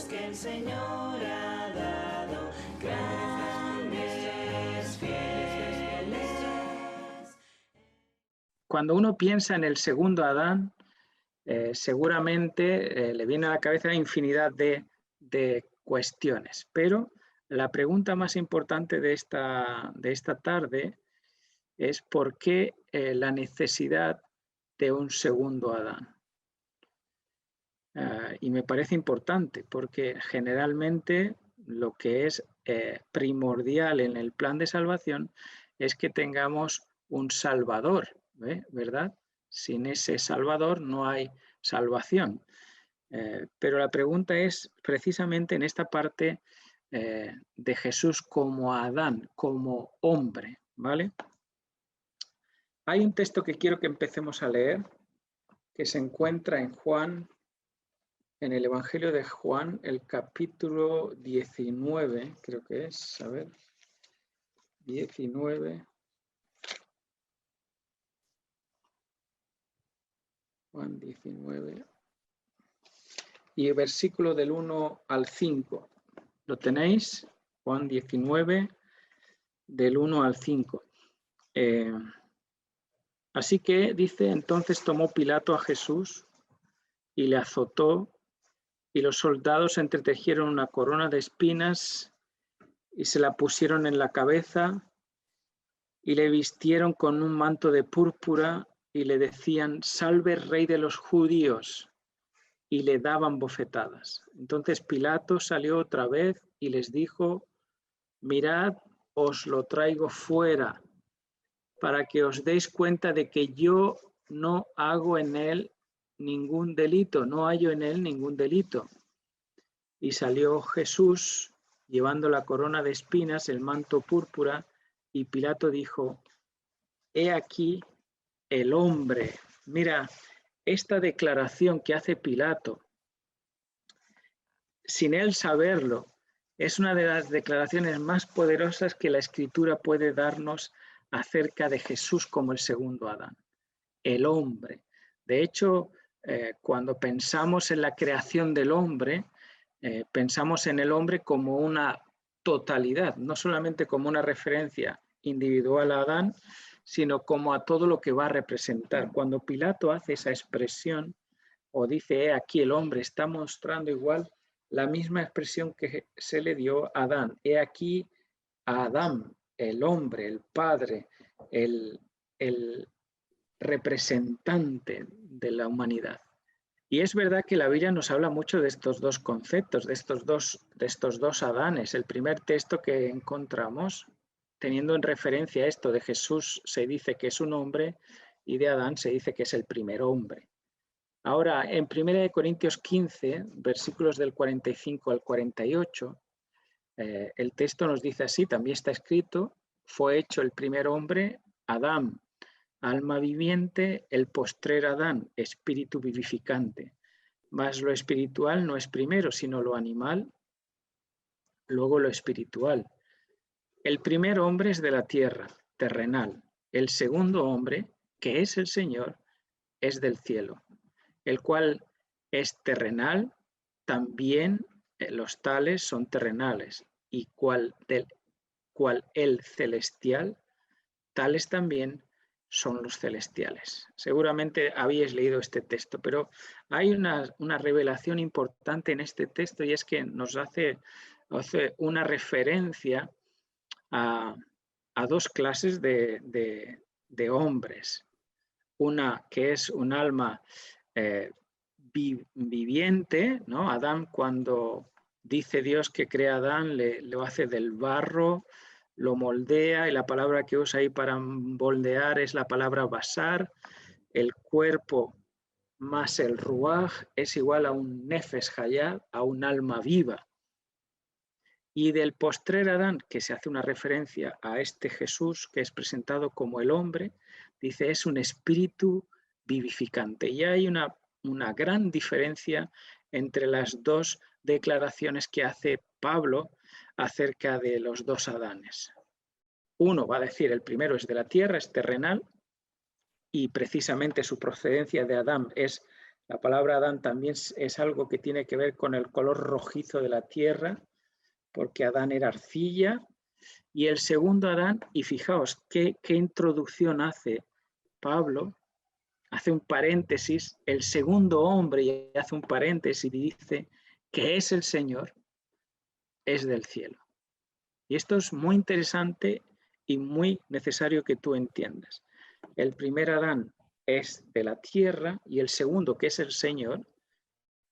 que el Señor ha dado, grandes, fieles. Cuando uno piensa en el segundo Adán, seguramente le viene a la cabeza infinidad de cuestiones, pero la pregunta más importante de esta tarde es ¿por qué la necesidad de un segundo Adán? Y me parece importante porque generalmente lo que es primordial en el plan de salvación es que tengamos un Salvador, ¿verdad? Sin ese Salvador no hay salvación. Pero la pregunta es precisamente en esta parte de Jesús como Adán, como hombre, ¿vale? Hay un texto que quiero que empecemos a leer, que se encuentra en Juan, en el Evangelio de Juan, el capítulo 19, creo que es, a ver, 19. Juan 19. Y el versículo del 1 al 5. ¿Lo tenéis? Juan 19, del 1 al 5. Así que dice, entonces tomó Pilato a Jesús y le azotó, y los soldados entretejieron una corona de espinas y se la pusieron en la cabeza y le vistieron con un manto de púrpura y le decían, salve rey de los judíos, y le daban bofetadas. Entonces Pilato salió otra vez y les dijo, mirad, os lo traigo fuera, para que os deis cuenta de que yo no hago en él ningún delito, no hallo en él ningún delito. Y salió Jesús llevando la corona de espinas, el manto púrpura, y Pilato dijo, he aquí el hombre. Mira, esta declaración que hace Pilato, sin él saberlo, es una de las declaraciones más poderosas que la Escritura puede darnos acerca de Jesús como el segundo Adán, el hombre. De hecho, cuando pensamos en la creación del hombre, pensamos en el hombre como una totalidad, no solamente como una referencia individual a Adán, sino como a todo lo que va a representar. Cuando Pilato hace esa expresión o dice, aquí el hombre, está mostrando igual la misma expresión que se le dio a Adán. He aquí a Adán, el hombre, el padre, el representante de la humanidad. Y es verdad que la Biblia nos habla mucho de estos dos conceptos, de estos dos Adanes. El primer texto que encontramos, teniendo en referencia esto de Jesús, se dice que es un hombre y de Adán se dice que es el primer hombre. Ahora, en 1 Corintios 15, versículos del 45 al 48, el texto nos dice así, también está escrito, fue hecho el primer hombre, Adán, alma viviente, el postrer Adán, espíritu vivificante. Mas lo espiritual no es primero, sino lo animal, luego lo espiritual. El primer hombre es de la tierra, terrenal. El segundo hombre, que es el Señor, es del cielo, el cual es terrenal, también los tales son terrenales, y cual el celestial, tales también son los celestiales. Seguramente habéis leído este texto, pero hay una revelación importante en este texto y es que nos hace una referencia a dos clases de hombres. Una que es un alma viviente, ¿no? Adán, cuando dice Dios que crea a Adán, lo hace del barro, lo moldea, y la palabra que usa ahí para moldear es la palabra basar. El cuerpo más el ruaj es igual a un nefesh hayá, a un alma viva. Y del postrer Adán, que se hace una referencia a este Jesús que es presentado como el hombre, dice es un espíritu vivificante. Y hay una gran diferencia entre las dos declaraciones que hace Pablo acerca de los dos Adanes. Uno va a decir, el primero es de la tierra, es terrenal, y precisamente su procedencia de Adán es La palabra Adán también es algo que tiene que ver con el color rojizo de la tierra, porque Adán era arcilla. Y el segundo Adán, y fijaos qué introducción hace Pablo, hace un paréntesis, el segundo hombre, y hace un paréntesis y dice que es el Señor, es del cielo. Y esto es muy interesante y muy necesario que tú entiendas. El primer Adán es de la tierra y el segundo, que es el Señor,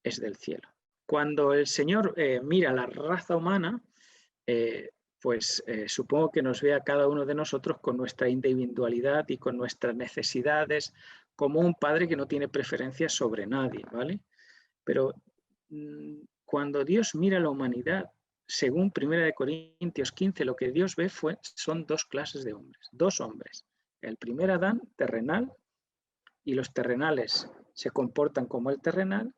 es del cielo. Cuando el Señor mira la raza humana, supongo que nos ve a cada uno de nosotros con nuestra individualidad y con nuestras necesidades, como un padre que no tiene preferencias sobre nadie, ¿vale? Pero cuando Dios mira a la humanidad, según 1 Corintios 15, lo que Dios ve son dos clases de hombres, dos hombres. El primer Adán, terrenal, y los terrenales se comportan como el terrenal,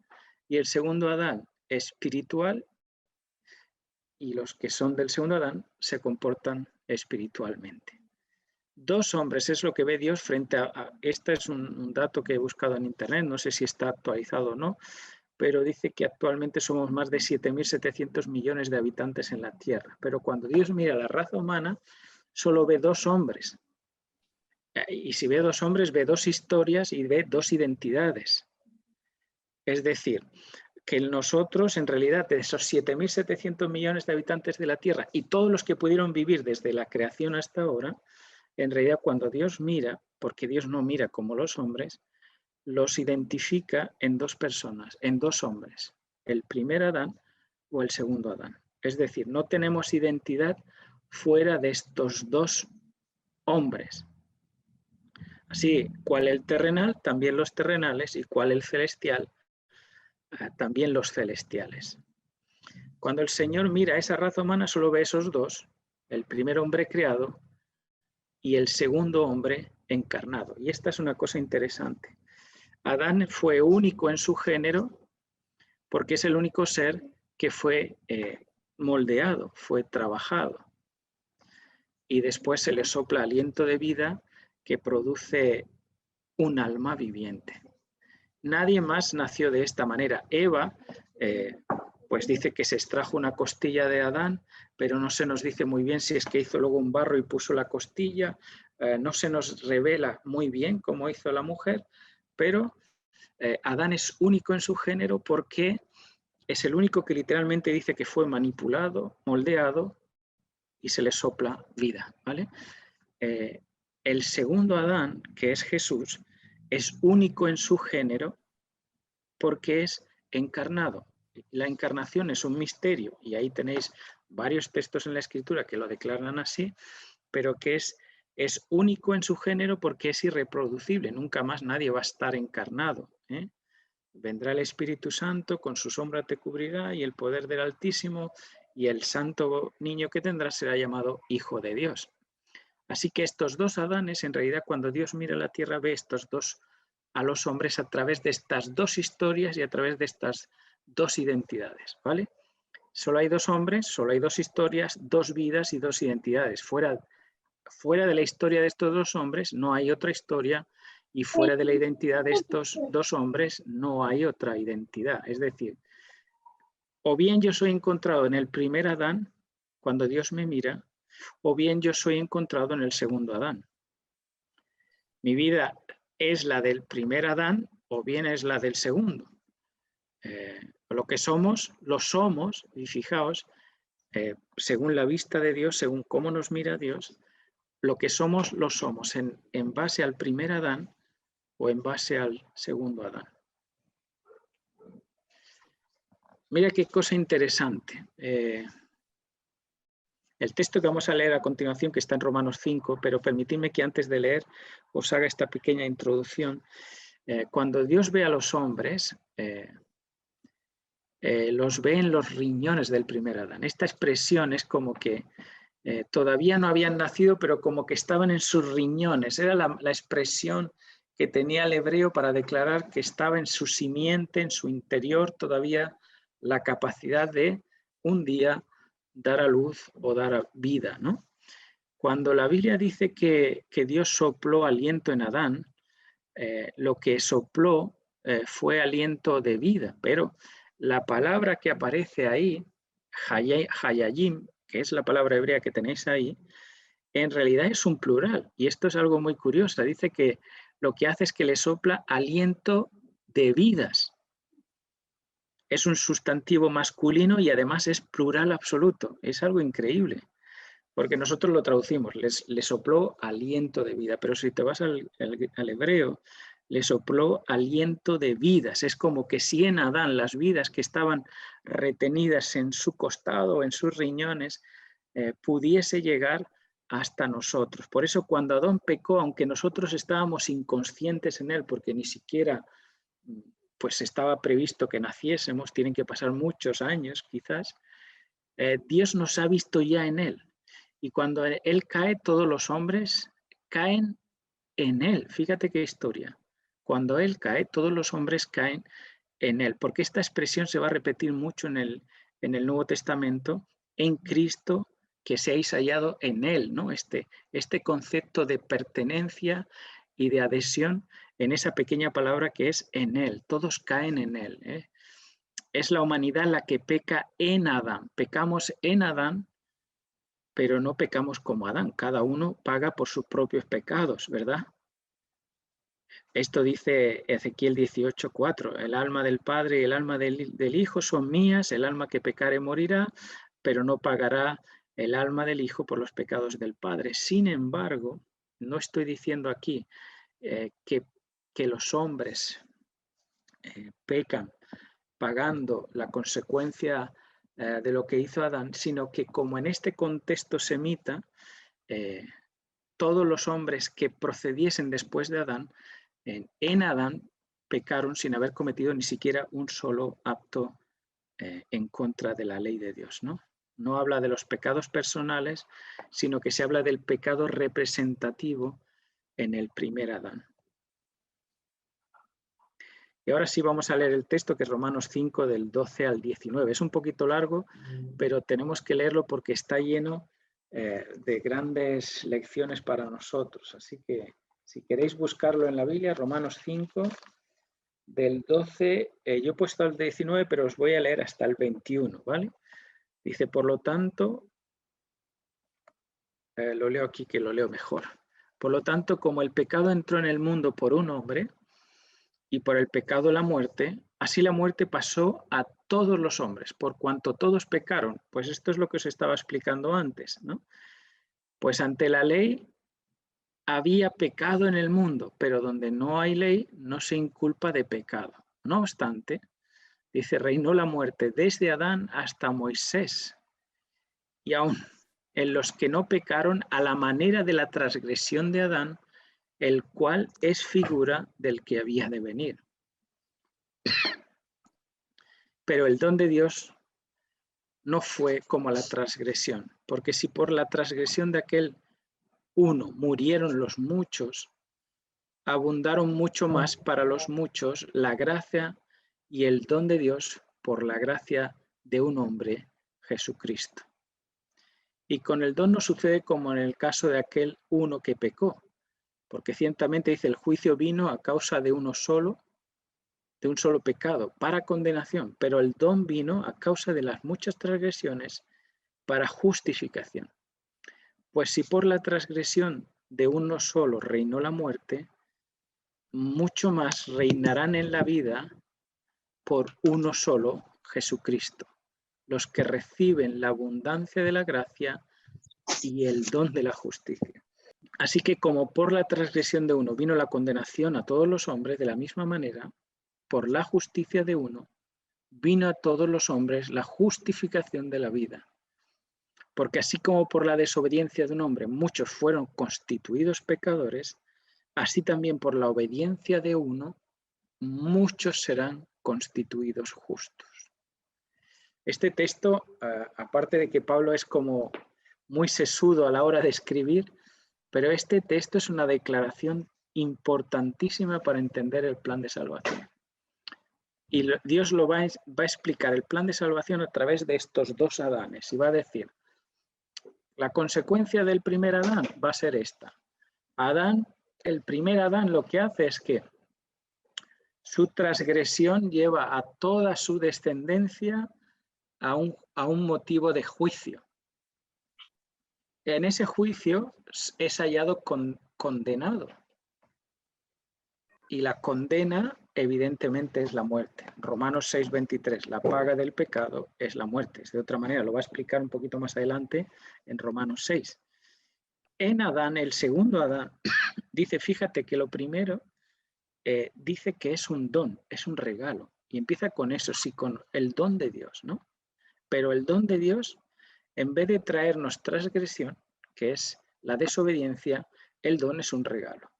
y el segundo Adán, espiritual, y los que son del segundo Adán se comportan espiritualmente. Dos hombres es lo que ve Dios frente a este es un dato que he buscado en internet, no sé si está actualizado o no, pero dice que actualmente somos más de 7.700 millones de habitantes en la Tierra. Pero cuando Dios mira a la raza humana, solo ve dos hombres. Y si ve dos hombres, ve dos historias y ve dos identidades. Es decir, que nosotros, en realidad, de esos 7.700 millones de habitantes de la Tierra y todos los que pudieron vivir desde la creación hasta ahora, en realidad cuando Dios mira, porque Dios no mira como los hombres, los identifica en dos personas, en dos hombres, el primer Adán o el segundo Adán. Es decir, no tenemos identidad fuera de estos dos hombres. Así, cual el terrenal, también los terrenales, y cual el celestial, también los celestiales. Cuando el Señor mira a esa raza humana, solo ve esos dos, el primer hombre creado y el segundo hombre encarnado. Y esta es una cosa interesante. Adán fue único en su género porque es el único ser que fue moldeado, fue trabajado. Y después se le sopla aliento de vida que produce un alma viviente. Nadie más nació de esta manera. Eva, pues dice que se extrajo una costilla de Adán, pero no se nos dice muy bien si es que hizo luego un barro y puso la costilla. No se nos revela muy bien cómo hizo la mujer, pero Adán es único en su género porque es el único que literalmente dice que fue manipulado, moldeado y se le sopla vida, ¿vale? El segundo Adán, que es Jesús, es único en su género porque es encarnado. La encarnación es un misterio y ahí tenéis varios textos en la Escritura que lo declaran así, pero que es único en su género porque es irreproducible. Nunca más nadie va a estar encarnado, ¿eh? Vendrá el Espíritu Santo, con su sombra te cubrirá y el poder del Altísimo y el santo niño que tendrá será llamado Hijo de Dios. Así que estos dos Adanes, en realidad cuando Dios mira la tierra ve estos dos a los hombres a través de estas dos historias y a través de estas dos identidades, ¿vale? Solo hay dos hombres, solo hay dos historias, dos vidas y dos identidades. Fuera de la historia de estos dos hombres no hay otra historia y fuera de la identidad de estos dos hombres no hay otra identidad. Es decir, o bien yo soy encontrado en el primer Adán, cuando Dios me mira, o bien yo soy encontrado en el segundo Adán. Mi vida es la del primer Adán o bien es la del segundo. Lo que somos, lo somos, y fijaos, según la vista de Dios, según cómo nos mira Dios, lo que somos, lo somos en base al primer Adán o en base al segundo Adán. Mira qué cosa interesante. El texto que vamos a leer a continuación, que está en Romanos 5, pero permitidme que antes de leer os haga esta pequeña introducción. Cuando Dios ve a los hombres, los ve en los riñones del primer Adán. Esta expresión es como que todavía no habían nacido, pero como que estaban en sus riñones. Era la expresión que tenía el hebreo para declarar que estaba en su simiente, en su interior, todavía la capacidad de un día dar a luz o dar a vida, ¿no? Cuando la Biblia dice que Dios sopló aliento en Adán, lo que sopló fue aliento de vida, pero la palabra que aparece ahí, hayayim, que es la palabra hebrea que tenéis ahí, en realidad es un plural, y esto es algo muy curioso. Dice que lo que hace es que le sopla aliento de vidas. Es un sustantivo masculino y además es plural absoluto. Es algo increíble, porque nosotros lo traducimos, le sopló aliento de vida, pero si te vas al hebreo, le sopló aliento de vidas. Es como que si en Adán las vidas que estaban retenidas en su costado, en sus riñones, pudiese llegar hasta nosotros. Por eso cuando Adán pecó, aunque nosotros estábamos inconscientes en él, porque ni siquiera pues estaba previsto que naciésemos, tienen que pasar muchos años quizás, Dios nos ha visto ya en él. Y cuando él cae, todos los hombres caen en él. Fíjate qué historia. Cuando él cae, todos los hombres caen en él, porque esta expresión se va a repetir mucho en el Nuevo Testamento, en Cristo, que seáis hallado en él, ¿no? Este concepto de pertenencia y de adhesión en esa pequeña palabra que es en él. Todos caen en él, ¿eh? Es la humanidad la que peca en Adán. Pecamos en Adán, pero no pecamos como Adán. Cada uno paga por sus propios pecados, ¿verdad? Esto dice Ezequiel 18:4. El alma del Padre y el alma del Hijo son mías. El alma que pecare morirá, pero no pagará el alma del Hijo por los pecados del Padre. Sin embargo, no estoy diciendo aquí que los hombres pecan pagando la consecuencia de lo que hizo Adán, sino que como en este contexto semita, todos los hombres que procediesen después de Adán, en Adán pecaron sin haber cometido ni siquiera un solo acto en contra de la ley de Dios, ¿no? No habla de los pecados personales, sino que se habla del pecado representativo en el primer Adán. Y ahora sí vamos a leer el texto, que es Romanos 5, del 12 al 19. Es un poquito largo, pero tenemos que leerlo porque está lleno de grandes lecciones para nosotros. Así que si queréis buscarlo en la Biblia, Romanos 5, del 12, yo he puesto el 19, pero os voy a leer hasta el 21, ¿vale? Dice, por lo tanto, lo leo aquí que lo leo mejor. Por lo tanto, como el pecado entró en el mundo por un hombre, y por el pecado la muerte, así la muerte pasó a todos los hombres, por cuanto todos pecaron. Pues esto es lo que os estaba explicando antes, ¿no? Pues ante la ley había pecado en el mundo, pero donde no hay ley no se inculpa de pecado. No obstante, dice, reinó la muerte desde Adán hasta Moisés, y aún en los que no pecaron a la manera de la transgresión de Adán, el cual es figura del que había de venir. Pero el don de Dios no fue como la transgresión, porque si por la transgresión de aquel uno murieron los muchos, abundaron mucho más para los muchos la gracia y el don de Dios por la gracia de un hombre, Jesucristo. Y con el don no sucede como en el caso de aquel uno que pecó, porque ciertamente dice el juicio vino a causa de uno solo, de un solo pecado, para condenación, pero el don vino a causa de las muchas transgresiones para justificación. Pues si por la transgresión de uno solo reinó la muerte, mucho más reinarán en la vida por uno solo, Jesucristo, los que reciben la abundancia de la gracia y el don de la justicia. Así que como por la transgresión de uno vino la condenación a todos los hombres, de la misma manera, por la justicia de uno, vino a todos los hombres la justificación de la vida. Porque así como por la desobediencia de un hombre muchos fueron constituidos pecadores, así también por la obediencia de uno muchos serán constituidos justos. Este texto, aparte de que Pablo es como muy sesudo a la hora de escribir, pero este texto es una declaración importantísima para entender el plan de salvación. Y Dios lo va a explicar el plan de salvación a través de estos dos Adanes. Y va a decir, la consecuencia del primer Adán va a ser esta. El primer Adán lo que hace es que Su transgresión lleva a toda su descendencia a un motivo de juicio. En ese juicio es hallado condenado. Y la condena, evidentemente, es la muerte. Romanos 6:23, la paga del pecado es la muerte. De otra manera, lo va a explicar un poquito más adelante en Romanos 6. En Adán, el segundo Adán, dice, fíjate que lo primero, dice que es un don, es un regalo. Y empieza con eso, sí, con el don de Dios, ¿no? Pero el don de Dios, en vez de traernos transgresión, que es la desobediencia, el don es un regalo.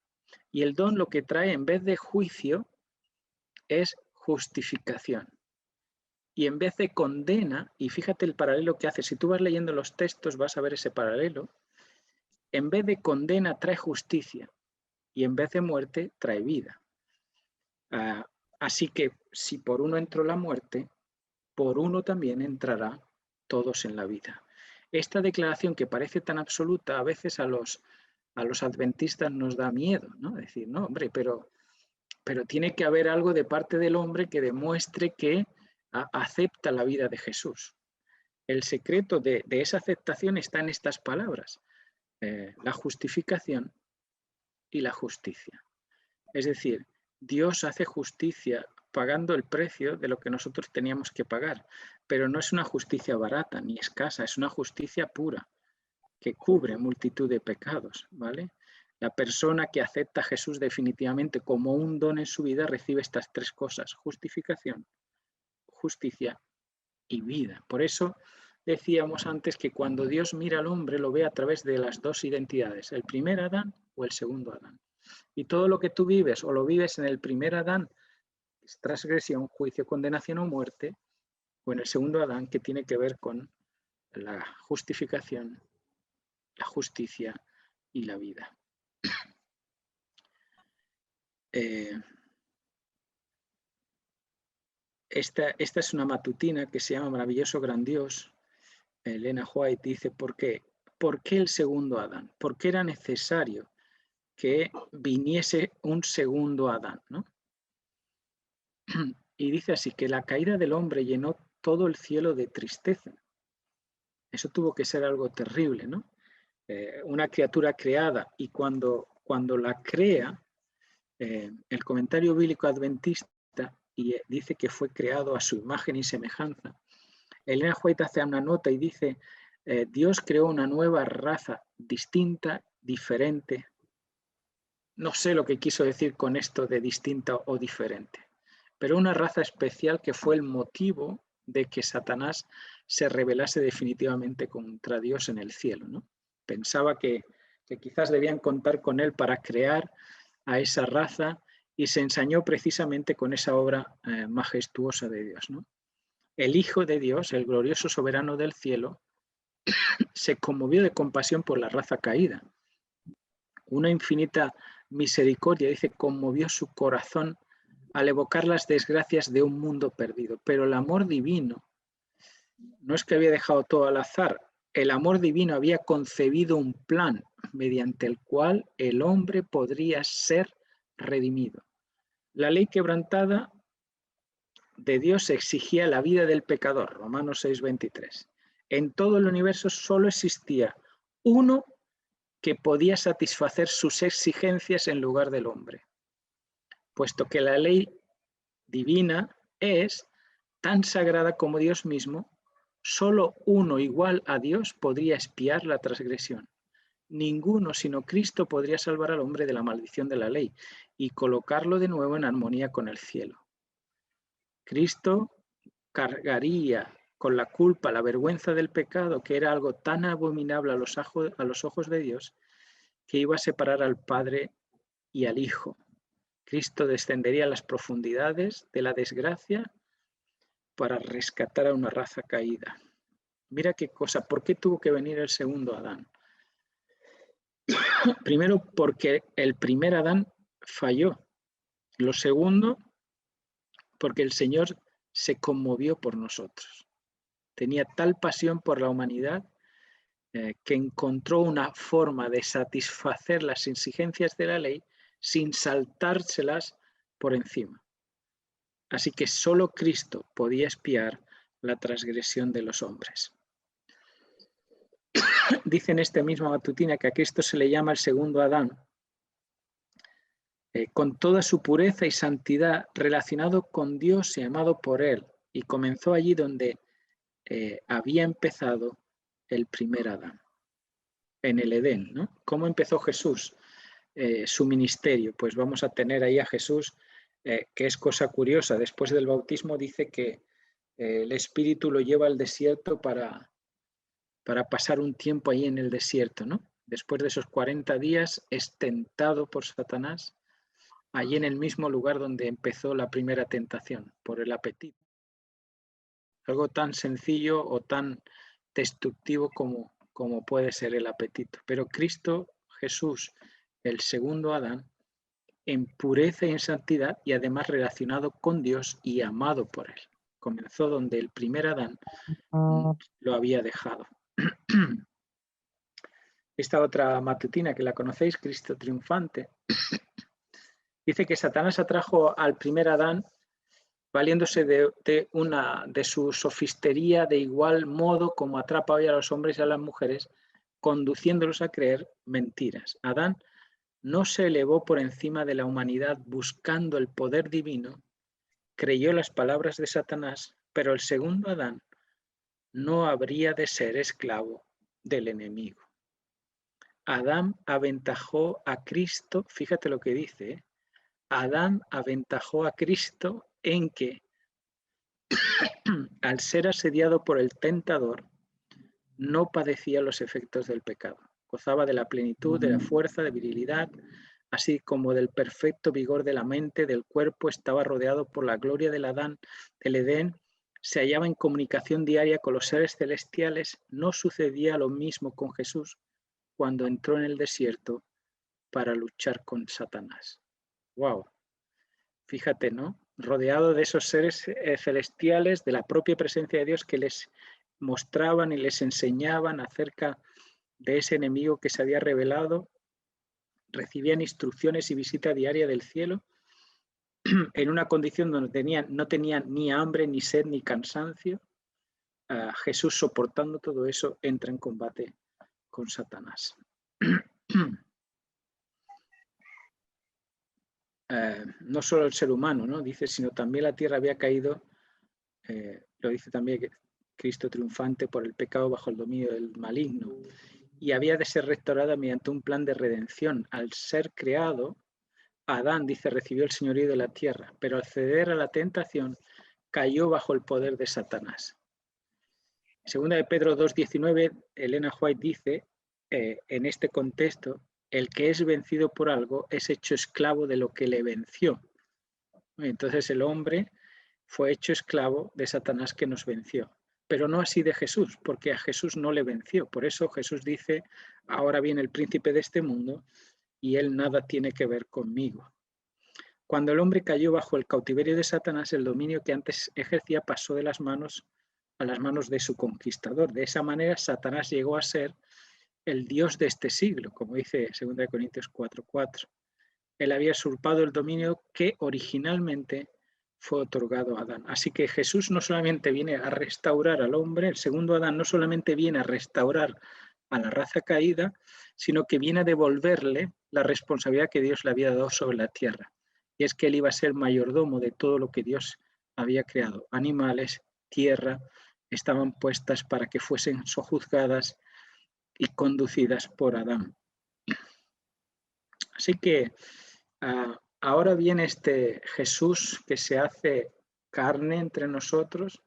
Y el don lo que trae en vez de juicio es justificación. Y en vez de condena, y fíjate el paralelo que hace, si tú vas leyendo los textos vas a ver ese paralelo, en vez de condena trae justicia y en vez de muerte trae vida. Así que si por uno entró la muerte, por uno también entrará todos en la vida. Esta declaración que parece tan absoluta a veces a los adventistas nos da miedo, ¿no? Decir, no, hombre, pero tiene que haber algo de parte del hombre que demuestre que acepta la vida de Jesús. El secreto de esa aceptación está en estas palabras, la justificación y la justicia. Es decir, Dios hace justicia pagando el precio de lo que nosotros teníamos que pagar, pero no es una justicia barata ni escasa, es una justicia pura que cubre multitud de pecados, ¿vale? La persona que acepta a Jesús definitivamente como un don en su vida recibe estas tres cosas: justificación, justicia y vida. Por eso decíamos antes que cuando Dios mira al hombre lo ve a través de las dos identidades, el primer Adán o el segundo Adán. Y todo lo que tú vives o lo vives en el primer Adán, es transgresión, juicio, condenación o muerte, o en el segundo Adán, que tiene que ver con la justificación, la justicia y la vida. Esta es una matutina que se llama Maravilloso Gran Dios. Elena White dice, ¿por qué el segundo Adán? ¿Por qué era necesario que viniese un segundo Adán, ¿no? Y dice así, que la caída del hombre llenó todo el cielo de tristeza. Eso tuvo que ser algo terrible, ¿no? Una criatura creada, y cuando la crea, el comentario bíblico adventista dice que fue creado a su imagen y semejanza. Elena White hace una nota y dice, Dios creó una nueva raza distinta, diferente. No sé lo que quiso decir con esto de distinta o diferente, pero una raza especial que fue el motivo de que Satanás se rebelase definitivamente contra Dios en el cielo, ¿no? Pensaba que quizás debían contar con él para crear a esa raza y se ensañó precisamente con esa obra majestuosa de Dios, ¿no? El Hijo de Dios, el glorioso soberano del cielo, se conmovió de compasión por la raza caída. Una infinita misericordia, dice, conmovió su corazón al evocar las desgracias de un mundo perdido. Pero el amor divino no es que había dejado todo al azar. El amor divino había concebido un plan mediante el cual el hombre podría ser redimido. La ley quebrantada de Dios exigía la vida del pecador, Romanos 6:23. En todo el universo solo existía uno que podía satisfacer sus exigencias en lugar del hombre, puesto que la ley divina es tan sagrada como Dios mismo. Solo uno igual a Dios podría expiar la transgresión. Ninguno sino Cristo podría salvar al hombre de la maldición de la ley y colocarlo de nuevo en armonía con el cielo. Cristo cargaría con la culpa, la vergüenza del pecado, que era algo tan abominable a los ojos de Dios, que iba a separar al Padre y al Hijo. Cristo descendería a las profundidades de la desgracia para rescatar a una raza caída. Mira qué cosa, ¿por qué tuvo que venir el segundo Adán? Primero, porque el primer Adán falló. Lo segundo, porque el Señor se conmovió por nosotros. Tenía tal pasión por la humanidad que encontró una forma de satisfacer las exigencias de la ley sin saltárselas por encima. Así que solo Cristo podía expiar la transgresión de los hombres. Dice en esta misma matutina que a Cristo se le llama el segundo Adán, con toda su pureza y santidad, relacionado con Dios y amado por Él, y comenzó allí donde había empezado el primer Adán, en el Edén, ¿no? ¿Cómo empezó Jesús su ministerio? Pues vamos a tener ahí a Jesús, que es cosa curiosa, después del bautismo dice que el Espíritu lo lleva al desierto para pasar un tiempo ahí en el desierto, ¿no? Después de esos 40 días es tentado por Satanás, allí en el mismo lugar donde empezó la primera tentación, por el apetito. Algo tan sencillo o tan destructivo como puede ser el apetito. Pero Cristo Jesús, el segundo Adán, en pureza y en santidad y además relacionado con Dios y amado por Él. Comenzó donde el primer Adán lo había dejado. Esta otra matutina que la conocéis, Cristo triunfante, dice que Satanás atrajo al primer Adán valiéndose de su sofistería de igual modo como atrapa hoy a los hombres y a las mujeres, conduciéndolos a creer mentiras. Adán no se elevó por encima de la humanidad buscando el poder divino, creyó las palabras de Satanás, pero el segundo Adán no habría de ser esclavo del enemigo. Adán aventajó a Cristo, fíjate lo que dice, Adán aventajó a Cristo en que, al ser asediado por el tentador, no padecía los efectos del pecado. Gozaba de la plenitud, de la fuerza, de virilidad, así como del perfecto vigor de la mente, del cuerpo, estaba rodeado por la gloria del Adán, del Edén, se hallaba en comunicación diaria con los seres celestiales. No sucedía lo mismo con Jesús cuando entró en el desierto para luchar con Satanás. ¡Wow! Fíjate, ¿no? Rodeado de esos seres celestiales, de la propia presencia de Dios que les mostraban y les enseñaban acerca de ese enemigo que se había revelado, recibían instrucciones y visita diaria del cielo, en una condición donde no tenían ni hambre, ni sed, ni cansancio. Jesús, soportando todo eso, entra en combate con Satanás. No solo el ser humano, ¿no? Dice, sino también la tierra había caído, lo dice también que Cristo triunfante por el pecado bajo el dominio del maligno, y había de ser restaurada mediante un plan de redención. Al ser creado, Adán, dice, recibió el señorío de la tierra, pero al ceder a la tentación, cayó bajo el poder de Satanás. Segunda de Pedro 2:19, Elena White dice, en este contexto, el que es vencido por algo es hecho esclavo de lo que le venció. Entonces el hombre fue hecho esclavo de Satanás que nos venció, pero no así de Jesús, porque a Jesús no le venció. Por eso Jesús dice, ahora viene el príncipe de este mundo y él nada tiene que ver conmigo. Cuando el hombre cayó bajo el cautiverio de Satanás, el dominio que antes ejercía pasó de las manos a las manos de su conquistador. De esa manera, Satanás llegó a ser el Dios de este siglo, como dice 2 Corintios 4:4. Él había usurpado el dominio que originalmente fue otorgado a Adán. Así que Jesús no solamente viene a restaurar al hombre, el segundo Adán no solamente viene a restaurar a la raza caída, sino que viene a devolverle la responsabilidad que Dios le había dado sobre la tierra. Y es que él iba a ser mayordomo de todo lo que Dios había creado. Animales, tierra, estaban puestas para que fuesen sojuzgadas y conducidas por Adán. Así que ahora viene este Jesús que se hace carne entre nosotros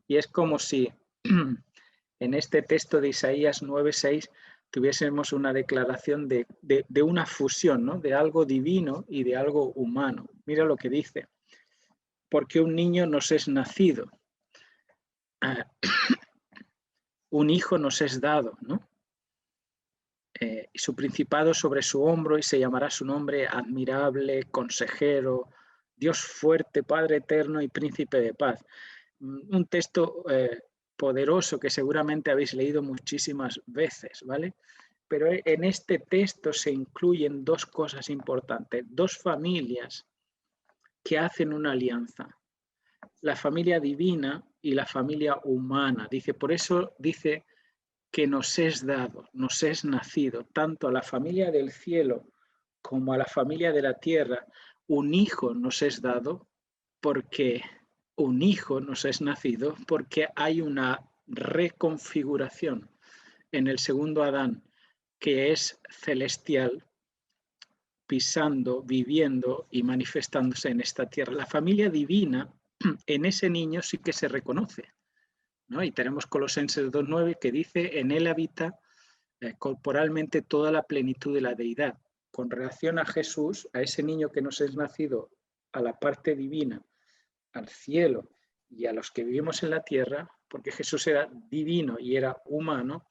y es como si en este texto de Isaías 9:6 tuviésemos una declaración de una fusión, ¿no? De algo divino y de algo humano. Mira lo que dice, porque un niño nos es nacido, un hijo nos es dado, ¿no? Y su principado sobre su hombro y se llamará su nombre admirable, consejero, Dios fuerte, Padre eterno y príncipe de paz. Un texto poderoso que seguramente habéis leído muchísimas veces, ¿vale? Pero en este texto se incluyen dos cosas importantes, dos familias que hacen una alianza. la familia divina y la familia humana. Dice, por eso dice que nos es dado, nos es nacido, tanto a la familia del cielo como a la familia de la tierra, un hijo nos es dado, porque un hijo nos es nacido, porque hay una reconfiguración en el segundo Adán, que es celestial, pisando, viviendo y manifestándose en esta tierra. La familia divina en ese niño sí que se reconoce, ¿no? Y tenemos Colosenses 2:9 que dice, en él habita corporalmente toda la plenitud de la deidad. Con relación a Jesús, a ese niño que nos es nacido, a la parte divina, al cielo y a los que vivimos en la tierra, porque Jesús era divino y era humano,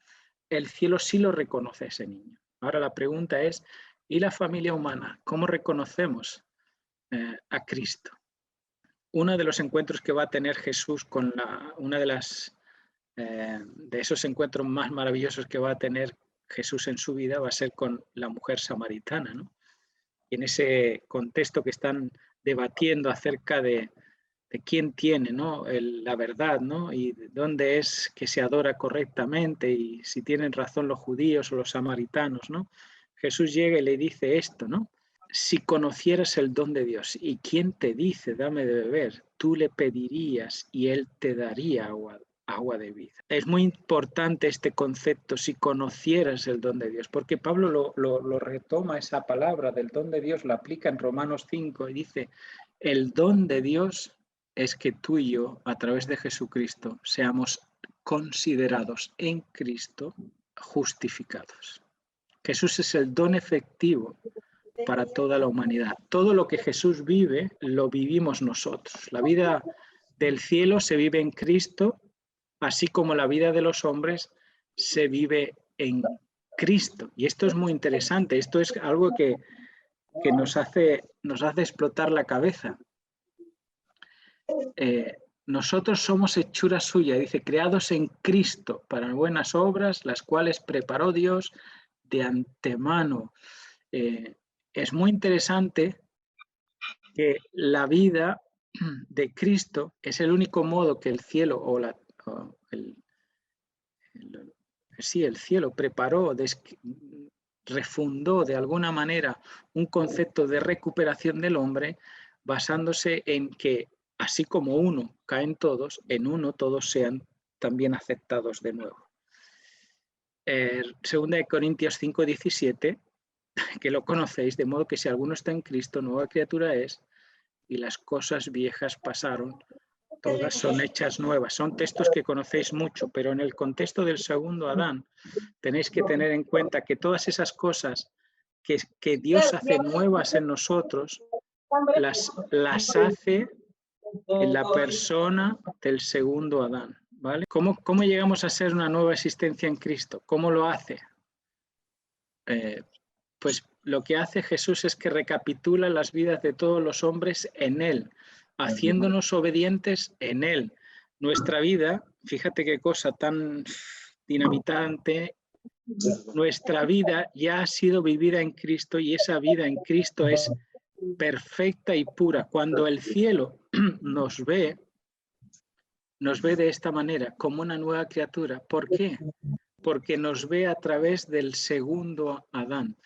el cielo sí lo reconoce a ese niño. Ahora la pregunta es, ¿y la familia humana? ¿Cómo reconocemos a Cristo? Uno de los encuentros que va a tener Jesús con una de esos encuentros más maravillosos que va a tener Jesús en su vida va a ser con la mujer samaritana, ¿no? Y en ese contexto que están debatiendo acerca de quién tiene, ¿no? La verdad, ¿no? Y dónde es que se adora correctamente y si tienen razón los judíos o los samaritanos, ¿no? Jesús llega y le dice esto, ¿no? Si conocieras el don de Dios y quién te dice dame de beber, tú le pedirías y él te daría agua de vida. Es muy importante este concepto, si conocieras el don de Dios, porque Pablo lo retoma esa palabra del don de Dios, la aplica en Romanos 5 y dice, el don de Dios es que tú y yo, a través de Jesucristo, seamos considerados en Cristo justificados. Jesús es el don efectivo para toda la humanidad. Todo lo que Jesús vive, lo vivimos nosotros. La vida del cielo se vive en Cristo, así como la vida de los hombres se vive en Cristo. Y esto es muy interesante. Esto es algo que nos hace explotar la cabeza. Nosotros somos hechura suya, dice, creados en Cristo para buenas obras, las cuales preparó Dios de antemano. Es muy interesante que la vida de Cristo es el único modo que el cielo el cielo preparó, refundó de alguna manera un concepto de recuperación del hombre basándose en que así como uno caen todos, en uno todos sean también aceptados de nuevo. Segunda de Corintios 5:17, que lo conocéis, de modo que si alguno está en Cristo, nueva criatura es, y las cosas viejas pasaron, todas son hechas nuevas. Son textos que conocéis mucho, pero en el contexto del segundo Adán tenéis que tener en cuenta que todas esas cosas que Dios hace nuevas en nosotros, las hace en la persona del segundo Adán. ¿Vale? ¿Cómo llegamos a ser una nueva existencia en Cristo? ¿Cómo lo hace? Pues lo que hace Jesús es que recapitula las vidas de todos los hombres en Él, haciéndonos obedientes en Él. Nuestra vida, fíjate qué cosa tan dinamitante, nuestra vida ya ha sido vivida en Cristo y esa vida en Cristo es perfecta y pura. Cuando el cielo nos ve de esta manera, como una nueva criatura. ¿Por qué? Porque nos ve a través del segundo Adán.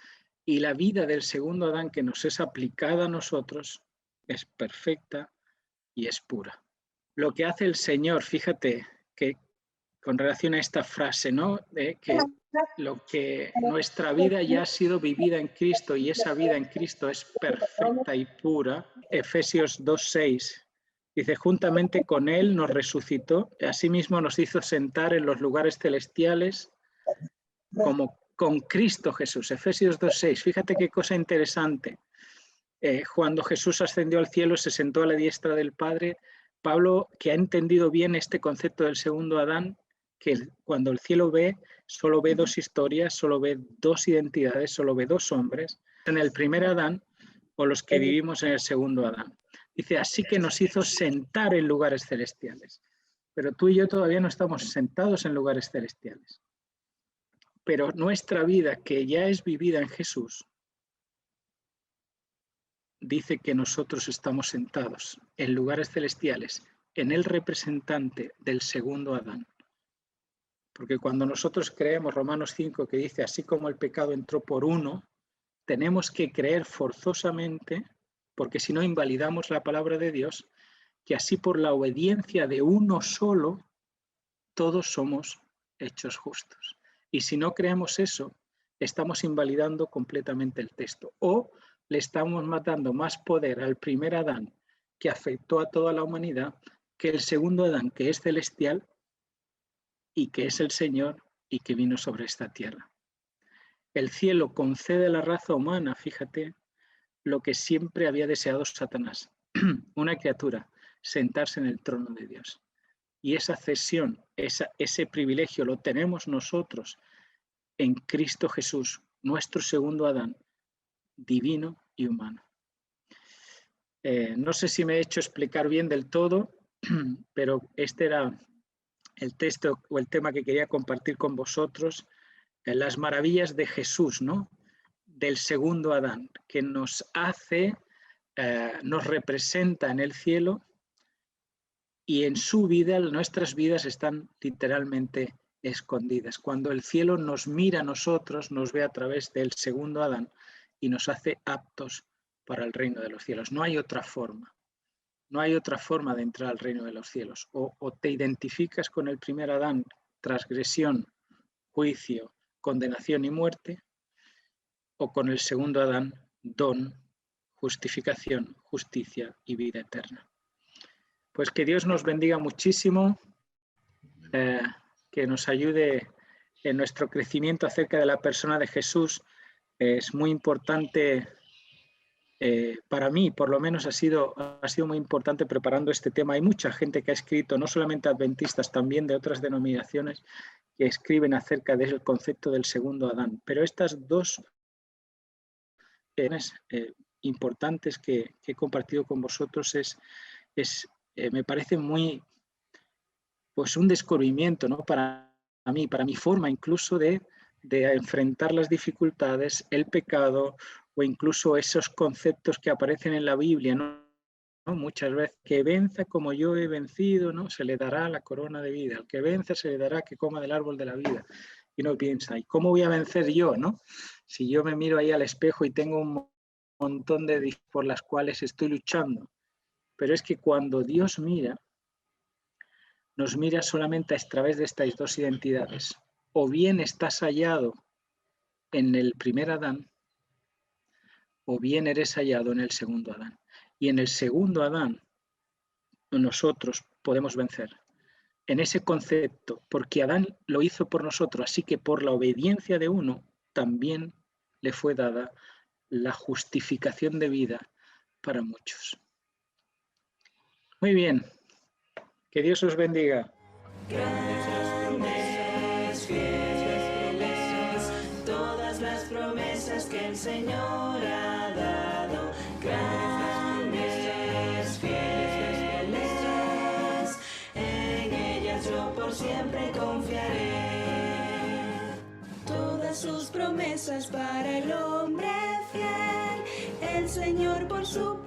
Y la vida del segundo Adán que nos es aplicada a nosotros es perfecta y es pura. Lo que hace el Señor, fíjate que con relación a esta frase, ¿no? Que nuestra vida ya ha sido vivida en Cristo y esa vida en Cristo es perfecta y pura. Efesios 2:6 dice, juntamente con Él nos resucitó, asimismo nos hizo sentar en los lugares celestiales como con Cristo Jesús. Efesios 2:6, fíjate qué cosa interesante. Cuando Jesús ascendió al cielo, se sentó a la diestra del Padre. Pablo, que ha entendido bien este concepto del segundo Adán, que cuando el cielo ve, solo ve dos historias, solo ve dos identidades, solo ve dos hombres, en el primer Adán o los que vivimos en el segundo Adán. Dice, así que nos hizo sentar en lugares celestiales. Pero tú y yo todavía no estamos sentados en lugares celestiales. Pero nuestra vida, que ya es vivida en Jesús, dice que nosotros estamos sentados en lugares celestiales en el representante del segundo Adán. Porque cuando nosotros creemos, Romanos 5, que dice, así como el pecado entró por uno, tenemos que creer forzosamente, porque si no invalidamos la palabra de Dios, que así por la obediencia de uno solo, todos somos hechos justos. Y si no creemos eso, estamos invalidando completamente el texto. O le estamos dando más poder al primer Adán, que afectó a toda la humanidad, que el segundo Adán, que es celestial y que es el Señor y que vino sobre esta tierra. El cielo concede a la raza humana, fíjate, lo que siempre había deseado Satanás, una criatura, sentarse en el trono de Dios. Y esa cesión, ese privilegio lo tenemos nosotros en Cristo Jesús, nuestro segundo Adán, divino y humano. No sé si me he hecho explicar bien del todo, pero este era el texto o el tema que quería compartir con vosotros, las maravillas de Jesús, ¿no? Del segundo Adán, que nos hace, nos representa en el cielo y en su vida, nuestras vidas están literalmente escondidas. Cuando el cielo nos mira a nosotros, nos ve a través del segundo Adán y nos hace aptos para el reino de los cielos. No hay otra forma. No hay otra forma de entrar al reino de los cielos. O te identificas con el primer Adán, transgresión, juicio, condenación y muerte, o con el segundo Adán, don, justificación, justicia y vida eterna. Pues que Dios nos bendiga muchísimo, que nos ayude en nuestro crecimiento acerca de la persona de Jesús. Es muy importante, para mí por lo menos ha sido muy importante preparando este tema. Hay mucha gente que ha escrito, no solamente adventistas, también de otras denominaciones, que escriben acerca del concepto del segundo Adán. Pero estas dos importantes que he compartido con vosotros me parece muy, pues un descubrimiento, ¿no? Para mí, para mi forma incluso de enfrentar las dificultades, el pecado o incluso esos conceptos que aparecen en la Biblia, ¿no? Muchas veces, que venza como yo he vencido, ¿no? Se le dará la corona de vida. Al que venza se le dará que coma del árbol de la vida. Y uno piensa, ¿y cómo voy a vencer yo, no? Si yo me miro ahí al espejo y tengo un montón de dificultades por las cuales estoy luchando. Pero es que cuando Dios mira, nos mira solamente a través de estas dos identidades. O bien estás hallado en el primer Adán, o bien eres hallado en el segundo Adán. Y en el segundo Adán, nosotros podemos vencer. En ese concepto, porque Adán lo hizo por nosotros, así que por la obediencia de uno, también le fue dada la justificación de vida para muchos. Muy bien. Que Dios os bendiga. Grandes, fieles, todas las promesas que el Señor ha dado. Grandes, fieles, en ellas yo por siempre confiaré. Todas sus promesas para el hombre fiel, el Señor por su